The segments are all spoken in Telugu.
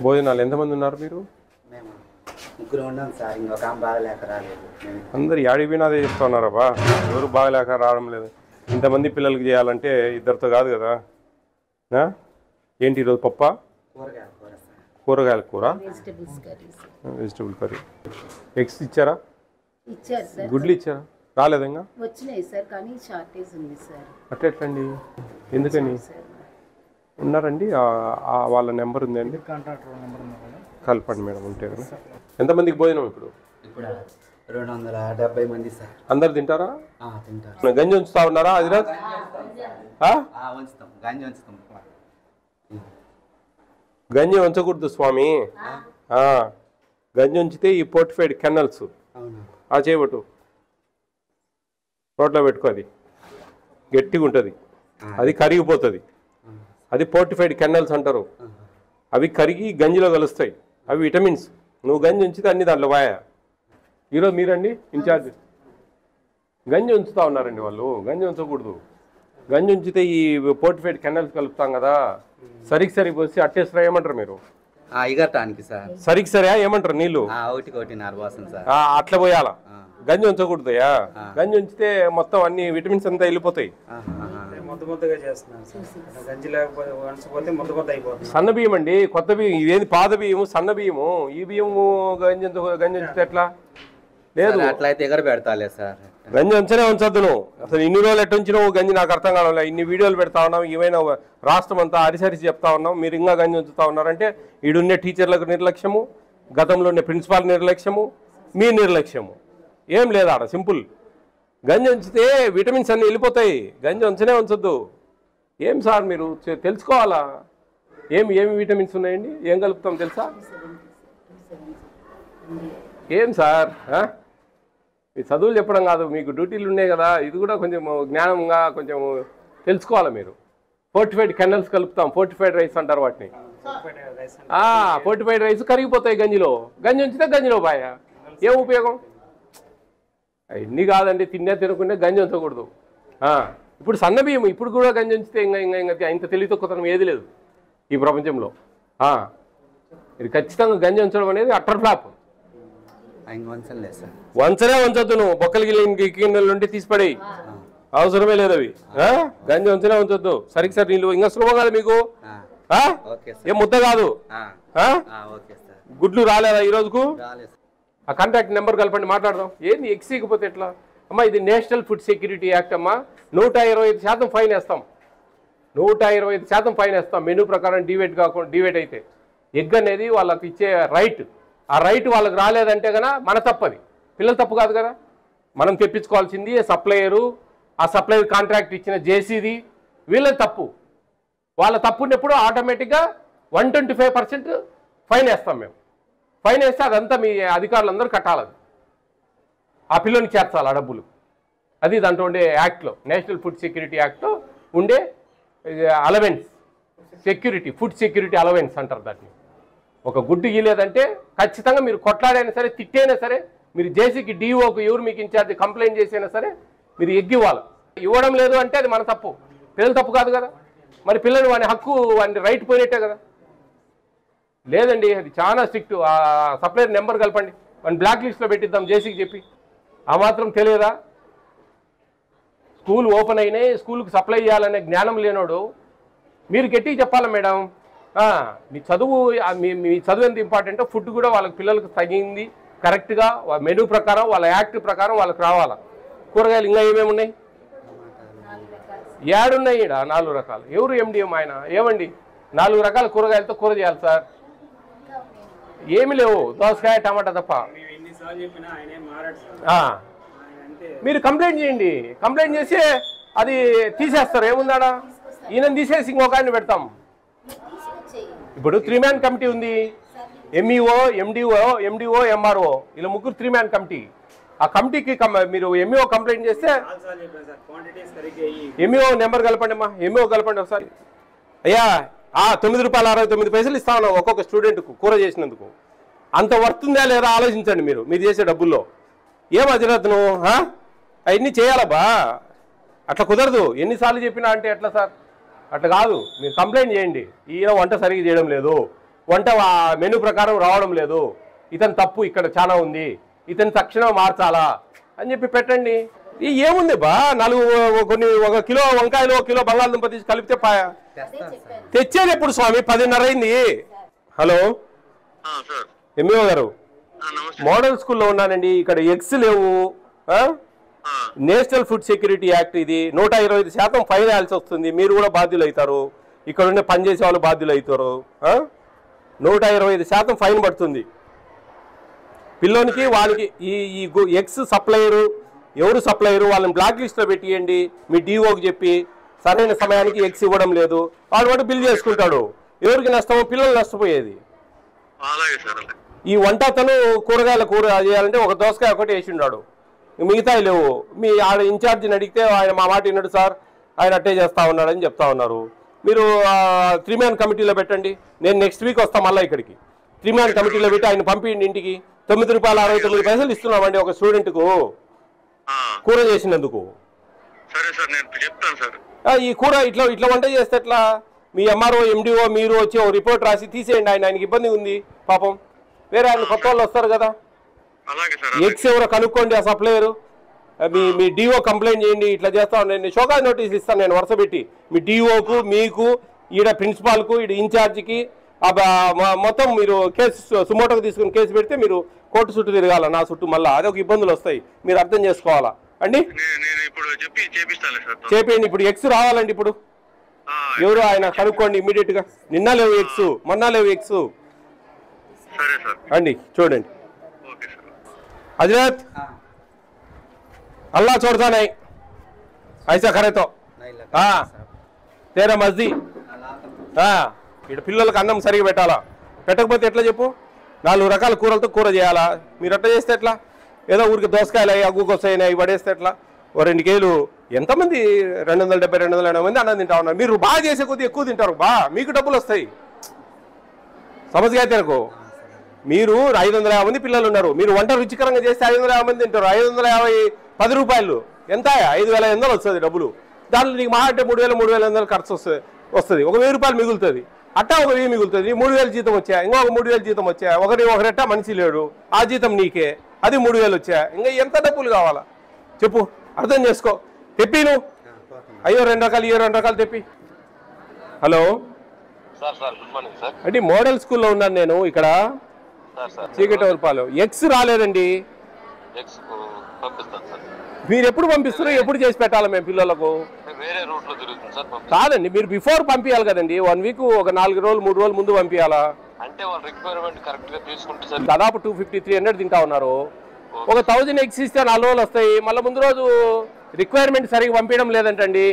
భోజనాలు ఎంతమంది ఉన్నారు మీరు? మేము ముగ్గురు ఉన్నాం సార్. ఇంకొక ఆమె బాగలేక రాలేదు. అందరు యాడిపోయినా అదే చెప్తా ఉన్నారబ్బా, ఎవరు బాగలేక రావడం లేదు. ఇంతమంది పిల్లలకి చేయాలంటే ఇద్దరితో కాదు కదా. ఏంటి ఈరోజు పప్ప? కూరగాయల కూర, వెజిటబుల్ కర్రీ. ఎగ్స్ ఇచ్చారా? ఇచ్చారు సార్. గుడ్లు ఇచ్చారా? రాలేదు ఇంకా? వచ్చినాయి సార్, కానీ షార్టేజ్ ఉంది సార్. అట్లెట్లండి? ఎందుకని? ఉన్నారండి, వాళ్ళ నెంబర్ ఉందండి, కలపండి మేడం ఉంటే కదా. ఎంతమందికి భోజనం ఇప్పుడు? ఇప్పుడు 270 మంది సార్. అందరు తింటారా? తింటారు. గంజి ఉంచుతా ఉన్నారా? అది ఉంచుతాం, గంజి ఉంచుతాం. గంజి ఉంచకూడదు స్వామి. గంజి ఉంచితే ఈ పోర్టిఫైడ్ కెనల్స్ చేయబట్టు రోడ్లో పెట్టుకో, అది గట్టిగా ఉంటుంది, అది కరిగిపోతుంది. అది పోర్టిఫైడ్ కెనల్స్ అంటారు. అవి కరిగి గంజిలో కలుస్తాయి, అవి విటమిన్స్. నువ్వు గంజి ఉంచితే అన్ని దాంట్లో వాయా. ఈరోజు మీరండి ఇన్ఛార్జ్, గంజి ఉంచుతా ఉన్నారండి వాళ్ళు. గంజి ఉంచకూడదు. గంజి ఉంచితే ఈ పోర్టిఫైడ్ కెనల్స్ కలుపుతాం కదా, సరికి సరికి పోసి అట్టేస్తారా ఏమంటారు మీరు? ఇగటానికి సార్. సరికి సరే ఏమంటారు? నీళ్ళు ఒకటిన్నర పోసం సార్. అట్లా పోయాలా, గంజి ఉంచకూడదయా. గంజి ఉంచితే మొత్తం అన్ని విటమిన్స్ అంతా వెళ్ళిపోతాయి. సన్న బియ్యం అండి, కొత్త బియ్యం. ఇదేంది పాత బియ్యము, సన్న బియ్యము. ఈ బియ్యము గంజి ఉంచితే ఎట్లా? లేదు, అట్లయితే ఎగర పెడతాలే సార్. గంజి ఉంచనే ఉంచద్దు నువ్వు. అసలు ఇన్ని రోజులు ఎట్టు ఉంచినావు గంజి నాకు అర్థం కావాలి. ఇన్ని వీడియోలు పెడతా ఉన్నావు, ఏమైనా రాష్ట్రం అంతా అరిసరిసి చెప్తా ఉన్నావు, మీరు ఇంకా గంజి ఉంచుతా ఉన్నారంటే ఈడున్నే టీచర్లకు నిర్లక్ష్యము, గతంలో ఉండే ప్రిన్సిపాల్ నిర్లక్ష్యము, మీ నిర్లక్ష్యము. ఏం లేదా ఆడ, సింపుల్. గంజి ఉంచితే విటమిన్స్ అన్నీ వెళ్ళిపోతాయి. గంజి ఉంచనే ఉంచొద్దు. ఏం సార్ మీరు తెలుసుకోవాలా, ఏమి విటమిన్స్ ఉన్నాయండి, ఏం కలుపుతాం తెలుసా? ఏం సార్ మీ చదువులు చెప్పడం కాదు, మీకు డ్యూటీలు ఉన్నాయి కదా, ఇది కూడా కొంచెం జ్ఞానంగా కొంచెం తెలుసుకోవాలి మీరు. ఫోర్టిఫైడ్ కెనల్స్ కలుపుతాం, ఫోర్టిఫైడ్ రైస్ అంటారు వాటిని. ఫోర్టిఫైడ్ రైస్ కరిగిపోతాయి గంజిలో. గంజి ఉంచితే గంజిలో బాయ, ఏం ఉపయోగం? ఇన్ని కాదండి, తినకుంటే గంజి ఉంచకూడదు. ఇప్పుడు సన్న బియ్యం, ఇప్పుడు కూడా గంజి ఉంచితే ఇంకా ఇంత తెలివి తక్కువతనం ఏది లేదు ఈ ప్రపంచంలో. ఇది ఖచ్చితంగా గంజి ఉంచడం అనేది అట్టర్ ఫ్లాప్. వంచనే వంచొద్దు నువ్వు. బొక్కలు గిన్నెల నుండి తీసిపడేయి, అవసరమే లేదు అవి. గంజి వంచనే ఉంచొద్దు. సరికి సరి నీళ్ళు ఇంకా సులభం కాదు మీకు. ఏం ముద్ద కాదు. గుడ్లు రాలేదా ఈ రోజుకు? ఆ కాంటాక్ట్ నెంబర్ కలపండి, మాట్లాడదాం. ఏంది ఎక్సీకపోతే ఎట్లా అమ్మా? ఇది నేషనల్ ఫుడ్ సెక్యూరిటీ యాక్ట్ అమ్మా. 125% ఫైన్ వేస్తాం. 125% ఫైన్ వేస్తాం మెనూ ప్రకారం. డివేట్ అయితే ఎగ్ అనేది వాళ్ళకి ఇచ్చే రైట్. ఆ రైట్ వాళ్ళకి రాలేదంటే కనుక మన తప్పది, పిల్లలు తప్పు కాదు కదా. మనం తెప్పించుకోవాల్సింది సప్లయరు, ఆ సప్లయర్ కాంట్రాక్ట్ ఇచ్చిన జేసీది, వీళ్ళది తప్పు. వాళ్ళ తప్పు ఉన్నప్పుడు ఆటోమేటిక్గా 125% ఫైన్ వేస్తాం మేము. ఫైన్ వేస్తే అదంతా మీ అధికారులందరూ కట్టాలి. ఆ పిల్లల్ని చేర్చాలి ఆ డబ్బులు. అది దాంట్లో ఉండే యాక్ట్లో, నేషనల్ ఫుడ్ సెక్యూరిటీ యాక్ట్లో ఉండే allowance, security, food security allowance అంటారు దాన్ని. ఒక గుడ్డు ఇవ్వలేదంటే ఖచ్చితంగా మీరు కొట్లాడైనా సరే, తిట్టైనా సరే, మీరు జేసీకి, డిఓకి, ఎవరు మీకు ఇన్ఛార్జ్ కంప్లైంట్ చేసైనా సరే మీరు ఎగ్ ఇవ్వాలి. ఇవ్వడం లేదు అంటే అది మన తప్పు, పిల్లలు తప్పు కాదు కదా. మరి పిల్లలు వాని హక్కు, వాని రైట్ పోయినట్టే కదా. లేదండి, అది చాలా స్ట్రిక్ట్. ఆ సప్లయర్ నెంబర్ కలపండి, వాడిని బ్లాక్ లిస్ట్లో పెట్టిద్దాం జేసీకి చెప్పి. ఆ మాత్రం తెలియదా? స్కూల్ ఓపెన్ అయినాయి, స్కూల్కి సప్లై చేయాలనే జ్ఞానం లేనోడు మీరు గట్టిగా చెప్పాలి మేడం. మీ చదువు ఎంత ఇంపార్టెంటో ఫుడ్ కూడా వాళ్ళకి పిల్లలకు తగింది కరెక్ట్గా మెనూ ప్రకారం, వాళ్ళ యాక్ట్ ప్రకారం వాళ్ళకి రావాలా. కూరగాయలు ఇంకా ఏమేమి ఉన్నాయి? ఏడున్నాయి ఈడ 4 రకాలు. ఎవరు ఎండిఎం ఆయన? ఏమండి 4 రకాల కూరగాయలతో కూర చేయాలి సార్? ఏమి లేవు, దోసకాయ టమాటా తప్ప. మీరు కంప్లైంట్ చేయండి, కంప్లైంట్ చేసి అది తీసేస్తారు. ఏముందాడా? ఈయన తీసేసి ఇంకొక ఆయన పెడతాం. ఇప్పుడు 3 మ్యాన్ కమిటీ ఉంది. ఎంఈఓ, ఎండిఓ, ఎంఆర్ఓ, ఇలా ముగ్గురు 3 మ్యాన్ కమిటీ. ఆ కమిటీకి మీరు ఎంఈఓ కంప్లైంట్ చేస్తే ఎంఈఓ నెంబర్ కలపండి అమ్మా. ఎంఈఓ కలపండి ఒకసారి. అయ్యా ₹9.69 ఇస్తా ఉన్నాం ఒక్కొక్క స్టూడెంట్కు కూర చేసినందుకు. అంత వర్తుందా లేదా ఆలోచించండి మీరు చేసే డబ్బుల్లో. ఏం అజరత్ను అవన్నీ చేయాలబ్బా, అట్లా కుదరదు. ఎన్నిసార్లు చెప్పినా అంటే ఎట్లా సార్? అట్లా కాదు, మీరు కంప్లైంట్ చేయండి. ఈయన వంట సరిగ్గా చేయడం లేదు, వంట మెనూ ప్రకారం రావడం లేదు, ఇతను తప్పు ఇక్కడ చాలా ఉంది, ఇతను తక్షణం మార్చాలా అని చెప్పి పెట్టండి. ఏముంది బా, 1 కిలో వంకాయలు 1 కిలో బంగాళదుంప తీసి కలిపితే తెచ్చేది ఎప్పుడు స్వామి? 10:30 అయింది. హలో ఎంఈఓ గారు, మోడల్ స్కూల్లో ఉన్నానండి. ఇక్కడ ఎగ్స్ లేవు. నేషనల్ ఫుడ్ సెక్యూరిటీ యాక్ట్ ఇది. 125% ఫైన్ వేయాల్సి వస్తుంది. మీరు కూడా బాధ్యులు అవుతారు, ఇక్కడ ఉండే పనిచేసే వాళ్ళు బాధ్యులు అవుతారు. 125% ఫైన్ పడుతుంది పిల్లోనికి. వాళ్ళకి ఈ ఎగ్స్ సప్లయరు ఎవరు సప్లయరు వాళ్ళని బ్లాక్ లిస్ట్లో పెట్టియండి. మీ డిఓకి చెప్పి సరైన సమయానికి ఎగ్స్ ఇవ్వడం లేదు, వాడు కూడా బిల్ చేసుకుంటాడు. ఎవరికి నష్టమో? పిల్లలు నష్టపోయేది. ఈ వంట అతను కూరగాయల కూర చేయాలంటే ఒక దోసకాయ ఒకటి వేసి ఉన్నాడు, మిగతా లేవు. మీ ఆడ ఇన్ఛార్జిని అడిగితే ఆయన మా మాట విన్నాడు సార్, ఆయన అట్టే చేస్తా ఉన్నాడని చెప్తా ఉన్నారు. మీరు 3 మ్యాన్ కమిటీలో పెట్టండి. నేను నెక్స్ట్ వీక్ వస్తాను మళ్ళీ ఇక్కడికి. 3 మ్యాన్ కమిటీలో పెట్టి ఆయన పంపించండి ఇంటికి. ₹9.69 ఇస్తున్నామండి ఒక స్టూడెంట్కు కూర చేసినందుకు. ఈ కూర ఇట్లా వంట చేస్తే ఎట్లా? మీ ఎంఆర్ఓ ఎండిఓ మీరు వచ్చి ఒక రిపోర్ట్ రాసి తీసేయండి. ఆయనకి ఇబ్బంది ఉంది పాపం. వేరే ఆయన కొత్త వాళ్ళు వస్తారు కదా. ఎగ్స్ ఎవరో కనుక్కోండి ఆ సప్లయరు. మీ డిఓ కంప్లైంట్ చేయండి. ఇట్లా చేస్తాను నేను షోకాజ్ నోటీస్ ఇస్తాను నేను వరుస పెట్టి. మీ డిఓకు, మీకు, ఈడ ప్రిన్సిపాల్కు, ఈడ ఇన్ఛార్జికి మొత్తం మీరు కేసు సుమోటోకి తీసుకుని కేసు పెడితే మీరు కోర్టు చుట్టూ తిరగాల, నా చుట్టూ. మళ్ళీ అదొక ఇబ్బందులు వస్తాయి, మీరు అర్థం చేసుకోవాలా అండి. చేపేయండి. ఇప్పుడు ఎగ్స్ రావాలండి. ఇప్పుడు ఎవరు ఆయన కనుక్కోండి ఇమీడియట్ గా. నిన్న లేవు ఎగ్స్, మొన్న లేవు ఎగ్స్ అండి. చూడండి హజరత్ అల్లా छोड़ता नहीं ऐसा करे तो तेरा मर्जी. ఇక్కడ పిల్లలకు అన్నం సరిగా పెట్టాలా, పెట్టకపోతే ఎట్లా చెప్పు? 4 రకాల కూరలతో కూర చేయాలా? మీరు అట్లా చేస్తే ఎట్లా? ఏదో ఊరికి దోసకాయలు అయ్యి అగ్గుకొస్తాయని అవి పడేస్తే ఎట్లా? ఓ 2 కేజీలు ఎంతమంది 270 280 మంది అన్నం తింటా ఉన్నారు. మీరు బాగా చేసే కొద్ది ఎక్కువ తింటారు, మీకు డబ్బులు వస్తాయి. సమస్య అయితే అనుకో, మీరు 550 మంది పిల్లలు ఉన్నారు, మీరు వంట రుచికరంగా చేస్తే 550 మంది తింటారు. 550 ₹10 ఎంత? 5,800 వస్తుంది డబ్బులు. దాంట్లో నీకు మా అంటే 3,000 3,800 ఖర్చు వస్తుంది. ఒక ₹1000 మిగులుతుంది. అట్టా ఒక 1000 మిగులుతుంది. 3,000 జీతం వచ్చా, ఇంకొక 3,000 జీతం వచ్చా. ఒకరెట్టా మనిషి లేడు, ఆ జీతం నీకే, అది 3,000 వచ్చా. ఇంకా ఎంత డబ్బులు కావాలా చెప్పు? అర్థం చేసుకో. తెప్పి నువ్వు అయ్యో 2 రకాలు, 2 రకాలు తెప్పి. హలో అంటే మోడల్ స్కూల్లో ఉన్నాను నేను ఇక్కడ చీకటవరపాలెం. ఎగ్స్ రాలేదండి. మీరు ఎప్పుడు పంపిస్తారు? ఎప్పుడు చేసి పెట్టాలి మేము పిల్లలకు? కాదండి, మీరు బిఫోర్ పంపించాలి కదండి. 1 వీక్, ఒక 4 రోజులు 3 రోజులు ముందు పంపించాలా? దాదాపు 250-300 తింటా ఉన్నారు. ఒక 1000 ఎగ్స్ ఇస్తే 4 రోజులు వస్తాయి. మళ్ళీ ముందు రోజు రిక్వైర్మెంట్ సరిగ్గా పంపించడం లేదంటండి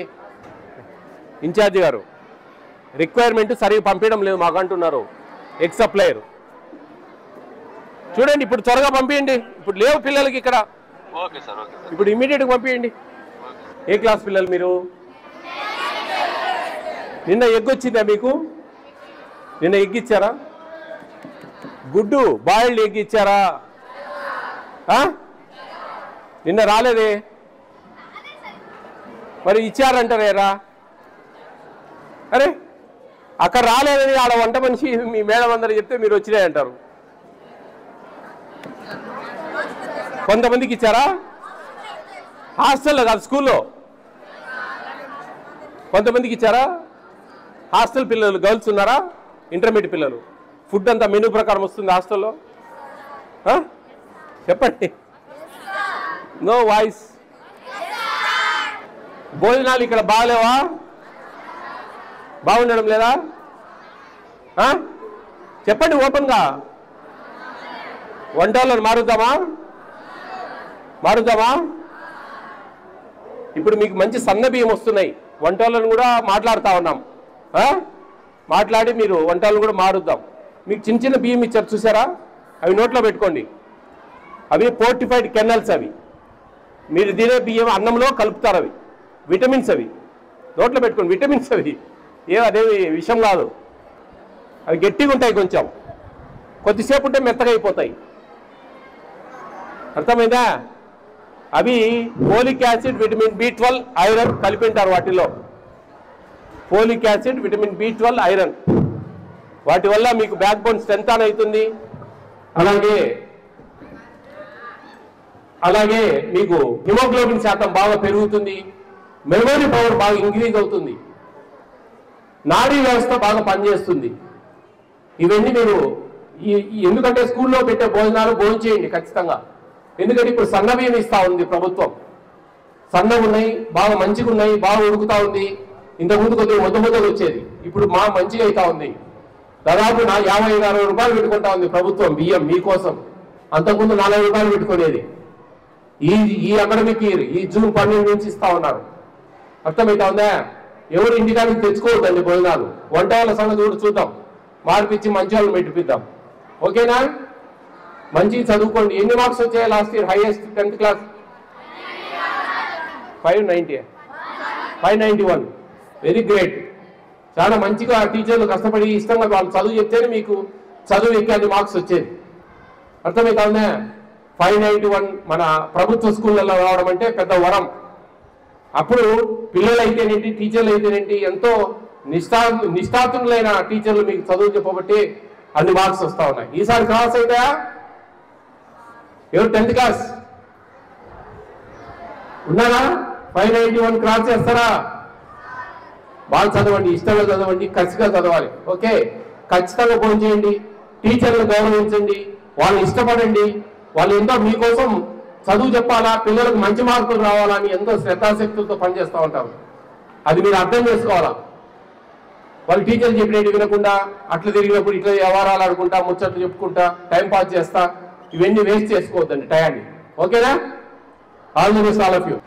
ఇన్ఛార్జి గారు. రిక్వైర్మెంట్ సరిగ్గా పంపించడం లేదు మాకు అంటున్నారు ఎగ్ సప్లయర్. చూడండి ఇప్పుడు త్వరగా పంపించండి. ఇప్పుడు లేవు పిల్లలకి ఇక్కడ. ఇప్పుడు ఇమీడియట్గా పంపించండి. ఏ క్లాస్ పిల్లలు మీరు? నిన్న ఎగ్ వచ్చిందా మీకు? నిన్న ఎగ్ ఇచ్చారా? గుడ్డు బాయిల్డ్ ఎగ్ ఇచ్చారా? నిన్న రాలేదే, మరి ఇచ్చారంటారేరా? అరే అక్కడ రాలేదని ఆడ వంట మనిషి మీ మేడం అందరూ చెప్తే మీరు వచ్చినాయంటారు. కొంతమందికి ఇచ్చారా? హాస్టల్లో కాదు, స్కూల్లో కొంతమందికి ఇచ్చారా? హాస్టల్ పిల్లలు గర్ల్స్ ఉన్నారా? ఇంటర్మీడియట్ పిల్లలు ఫుడ్ అంతా మెనూ ప్రకారం వస్తుంది హాస్టల్లో? చెప్పండి. No voice. భోజనాలు ఇక్కడ బాగలేవా? బాగుండడం లేదా? చెప్పండి ఓపెన్గా. వంటలను మారుద్దామా? ఇప్పుడు మీకు మంచి సన్న బియ్యం వస్తున్నాయి. వంటలను కూడా మాట్లాడుతూ ఉన్నాం. మాట్లాడి మీరు వంటలను కూడా మారుద్దాం. మీకు చిన్న చిన్న బియ్యం ఇచ్చారు చూసారా? అవి నోట్లో పెట్టుకోండి. అవి ఫోర్టిఫైడ్ కెనల్స్. అవి మీరు తినే బియ్యం అన్నంలో కలుపుతారు. అవి విటమిన్స్. అవి నోట్లో పెట్టుకోండి. విటమిన్స్ అవి అదేవి విషం కాదు. అవి గట్టిగా ఉంటాయి, కొంచెం కొద్దిసేపు ఉంటే మెత్తగా అయిపోతాయి. అర్థమైందా? అవి folic acid, vitamin B12, iron కలిపి ఉంటారు వాటిల్లో. Folic acid, vitamin B12, iron. వాటి వల్ల మీకు బ్యాక్ బోన్ స్ట్రెంత్ అవుతుంది. అలాగే మీకు హిమోగ్లోబిన్ శాతం బాగా పెరుగుతుంది, మెమరీ పవర్ బాగా ఇంక్రీజ్ అవుతుంది, నాడీ వ్యవస్థ బాగా పనిచేస్తుంది. ఇవన్నీ మీరు ఎందుకంటే స్కూల్లో పెట్టే భోజనాలు భోజనం చేయండి ఖచ్చితంగా. ఎందుకంటే ఇప్పుడు సన్న బియ్యం ఇస్తా ఉంది ప్రభుత్వం. సన్నగా ఉన్నాయి, బాగా మంచిగా ఉన్నాయి, బాగా ఉడుకుతా ఉంది. ఇంతకుముందు కొద్దిగా ముద్దగా వచ్చేది, ఇప్పుడు మంచిగా అవుతా ఉంది. దాదాపు 50-60 రూపాయలు పెట్టుకుంటా ఉంది ప్రభుత్వం బియ్యం మీకోసం. అంతకుముందు 40 రూపాయలు పెట్టుకునేది. ఈ అకాడమిక్ ఇయర్ ఈ జూన్ 12 నుంచి ఇస్తా ఉన్నారు. అర్థమైతా ఉందా? ఎవరు ఇంటికాడికి తెచ్చుకోవద్దండి భోజనాలు. వంట వాళ్ళ సంగతి కూడా చూద్దాం, మార్పిచ్చి మంచి వాళ్ళని పెట్టిపిద్దాం. ఓకేనా? మంచిగా చదువుకోండి. ఎన్ని మార్క్స్ వచ్చాయి last year highest 10th class? 591. Very great. చాలా మంచిగా టీచర్లు కష్టపడి ఇష్టంగా వాళ్ళు చదువు చెప్తేనే మీకు చదువు ఎక్కి మార్క్స్ వచ్చేది. అర్థమైతా ఉందా? 591 మన ప్రభుత్వ స్కూళ్ళల్లో రావడం అంటే పెద్ద వరం. అప్పుడు పిల్లలు అయితేనేంటి, టీచర్లు అయితేనేంటి, ఎంతో నిష్ఠాతులైన టీచర్లు మీకు చదువు చెప్పబట్టి అన్ని మార్క్స్ వస్తా ఉన్నాయి. ఈసారి క్లాస్ అయితే ఎవరు 10th క్లాస్ ఉన్నారా? 591 క్రాస్ చేస్తారా? బాగా చదవండి, ఇష్టంగా చదవండి, కసిగా చదవాలి. ఓకే, ఖచ్చితంగా ఫోన్ చేయండి, టీచర్లు గౌరవించండి, వాళ్ళని ఇష్టపడండి. వాళ్ళు ఎంతో మీకోసం చదువు చెప్పాలా, పిల్లలకు మంచి మార్కులు రావాలని ఎంతో శ్రద్ధాశక్తులతో పనిచేస్తూ ఉంటారు. అది మీరు అర్థం చేసుకోవాలా. వాళ్ళు టీచర్లు చెప్పినట్టు వినకుండా అట్లా తిరిగినప్పుడు ఇట్లా వ్యవహారాలు ఆడుకుంటా, ముచ్చట్లు చెప్పుకుంటా, టైం పాస్ చేస్తా, ఇవన్నీ వేస్ట్ చేసుకోవద్దండి టయాన్ని. ఓకేనా? All the best all of you.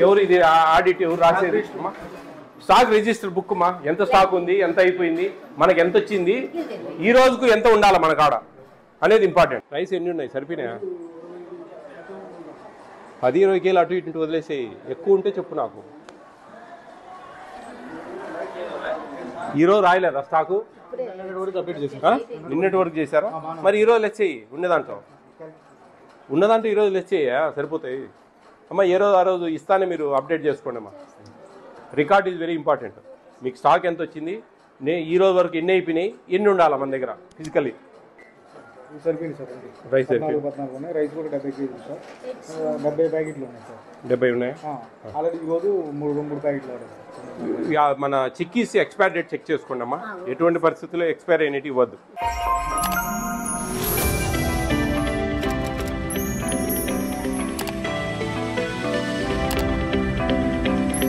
ఎవరు ఇది ఆడిట్ ఎవరు రాసేది? స్టాక్ రిజిస్టర్ బుక్ మా ఎంత స్టాక్ ఉంది, ఎంత అయిపోయింది, మనకి ఎంత వచ్చింది, ఈ రోజుకు ఎంత ఉండాలి మన కాడ అనేది ఇంపార్టెంట్. రైస్ ఎన్ని ఉన్నాయి? సరిపోయినాయా? 10-20 కేలు అటు ఇటు వదిలేసేయి. ఎక్కువ ఉంటే చెప్పు నాకు. ఈరోజు రాయలేదా స్టాకు? నిన్నటి వరకు చేశారా? మరి ఈరోజు లెచ్చేయి. ఉన్నదాంట్లో ఈరోజు లెచ్చేయా, సరిపోతాయి అమ్మ. ఏ రోజు ఆ రోజు ఇస్తానే మీరు అప్డేట్ చేసుకోండి అమ్మా. Record is very important. మీకు స్టాక్ ఎంత వచ్చింది, ఈ రోజు వరకు ఎన్ని అయిపోయినాయి, ఎన్ని ఉండాలి మన దగ్గర ఫిజికల్లీ. రైస్ 70 ఉన్నాయా? మన చిక్కీస్ ఎక్స్పైర్ డేట్ చెక్ చేసుకోండి అమ్మా. ఎటువంటి పరిస్థితుల్లో ఎక్స్పైర్ అయినట్టు ఇవ్వద్దు.